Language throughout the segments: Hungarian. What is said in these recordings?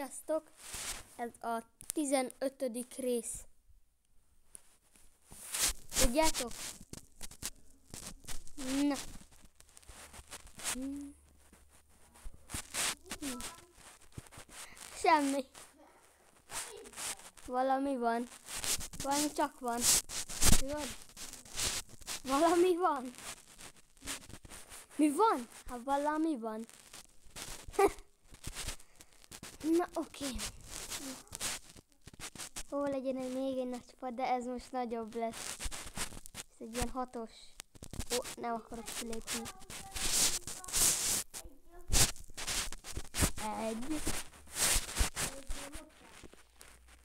Sziasztok! Ez a 15. rész. Tudjátok? Na. Semmi. Valami van. Valami csak van. Tudod? Valami van. Mi van? Hát valami van. Na oké. Ó, legyen még egy nagy pad, de ez most nagyobb lesz. Ez egy ilyen 6-os. Ó, nem akarok kilépni. Egy.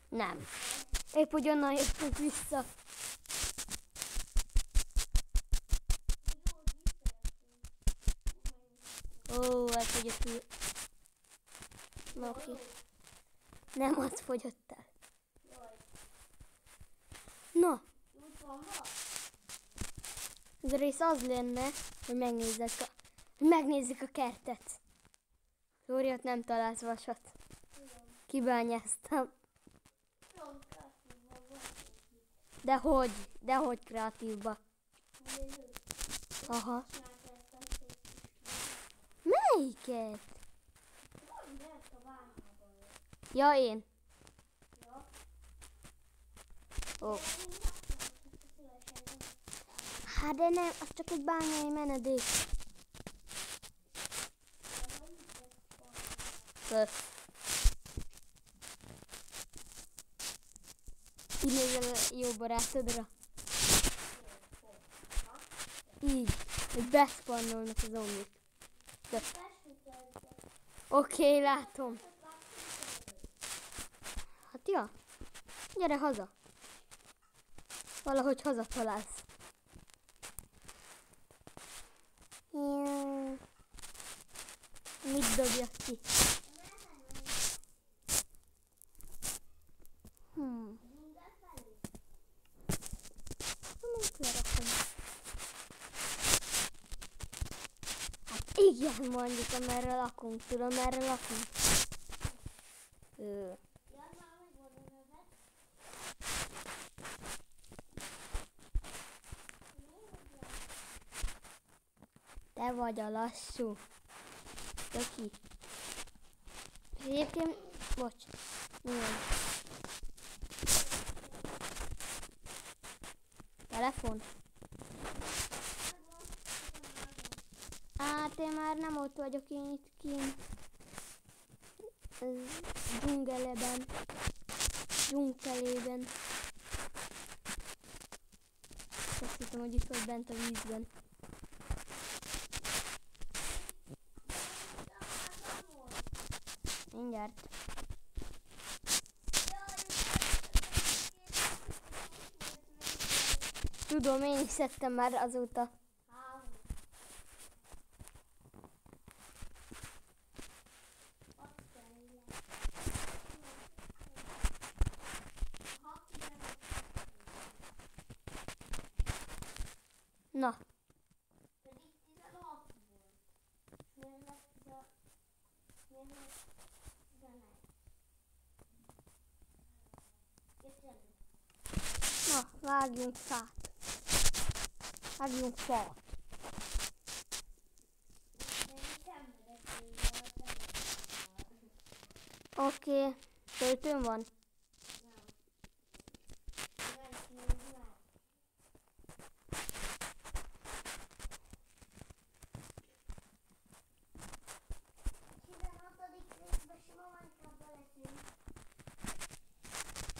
Nem. Épp ugyannan jöttünk vissza. Ó, elfogyott el. Na oké. Nem, az fogyott el. Na. Ez a rész az lenne, hogy megnézzük a kertet. Lóri, ott nem találsz vasat. Kibányáztam. Dehogy kreatívba. Aha. Melyiket? Ja, én. Ó. Hát de nem, az csak egy bányai menedék. Kösz. Így nézel jó barátodra. Így, hogy beszpannolnak a zombik. Kösz. Oké, látom. Hát ja, gyere haza. Valahogy hazatalálsz. Mit dobjak ki? Hát igen, mondjuk, amerre lakunk. Tudom, merre lakunk. Te vagy a lassú. Töki. Egyébként, bocs. Milyen? Telefon? Hát én már nem ott vagyok, én itt kint. Dzsungelében. Dzsungelében. Azt hiszem, hogy itt vagy bent a vízben. Mindjárt. Tudom, én is szedtem már azóta. Na. Na, vágjunk fát. Vágjunk fát. Oké, töltőn van?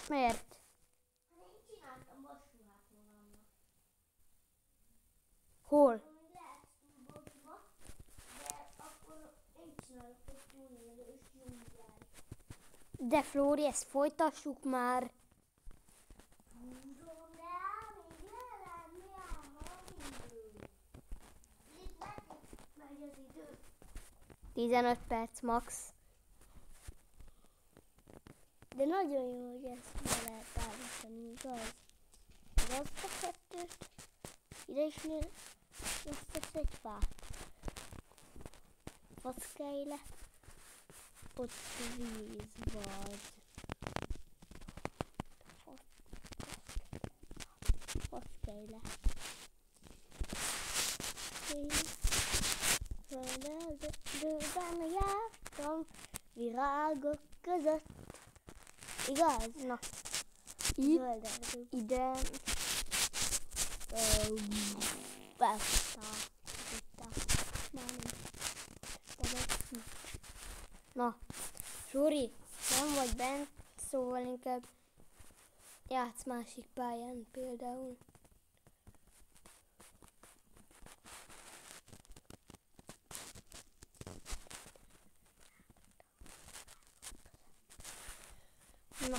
Miért? Én csináltam vasruhát magamnak. Hol? Lehet túlbosba, de akkor én csinálok egy túlélős dzsungel. De Flóri, ezt folytassuk már. Tudom, de még lenni ám idő. Itt megy az idő. 15 perc max. De nagyon jó, hogy ezt be lehet állítani, igaz? Azt a kettőt, ide is összesz egy fát. Facskálj le. ott víz vagy. Faszkejle. Földön jártam virágok között. Igaz? Na, ide. Na, Zsuri, nem vagy bent, szóval inkább játsz másik pályán például. Na.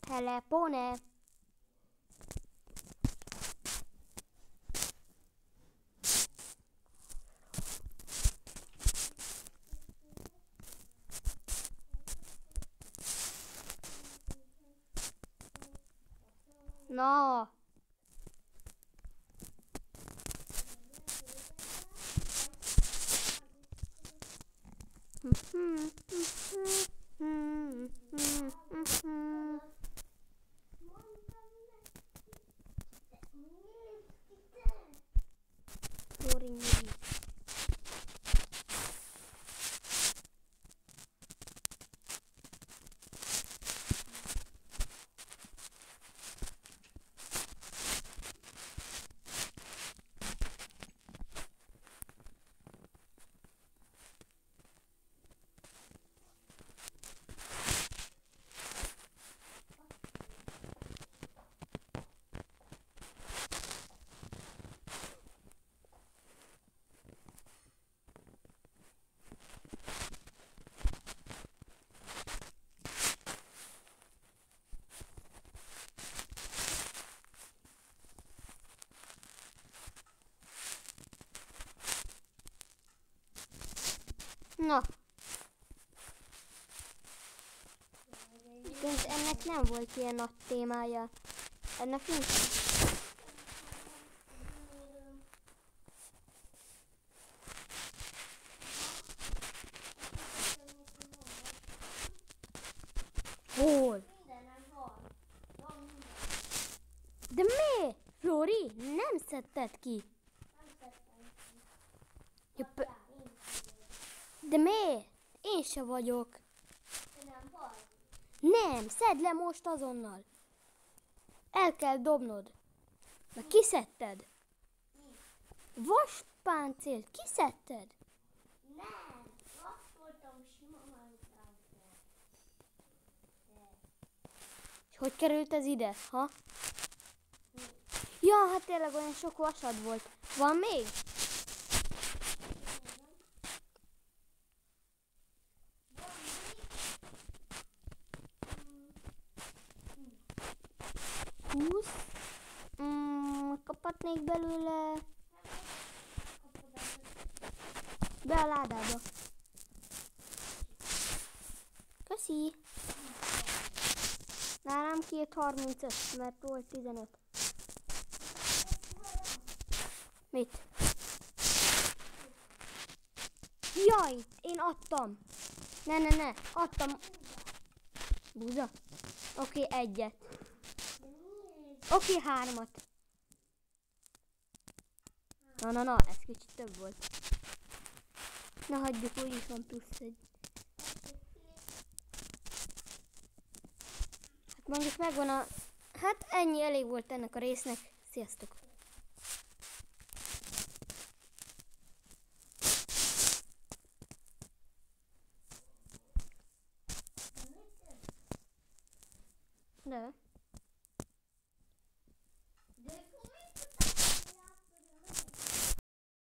Telepone. No. Na. Viszont ennek nem volt ilyen nagy témája. Ennek nincs. Hol? De mi? Flori, nem szedted ki. De miért? Én se vagyok. Nem, szedd le most azonnal. El kell dobnod. Mert kiszedted. Vaspáncélt, kiszedted? Nem, azt voltam sima Minecraft-ben. És hogy került ez ide, ha? Ja, hát tényleg olyan sok vasad volt. Van még? Kaphatnék belőle be a ládába. Köszi. Nálam 2,35, mert volt 15. Mit? Jaj, én adtam. Ne, adtam. Búza? Oké, egyet. Oké, 3-at. Na, ez kicsit több volt. Na hagyjuk, úgyis van plusz egy. Hát mondjuk megvan a... Hát ennyi elég volt ennek a résznek. Sziasztok! De...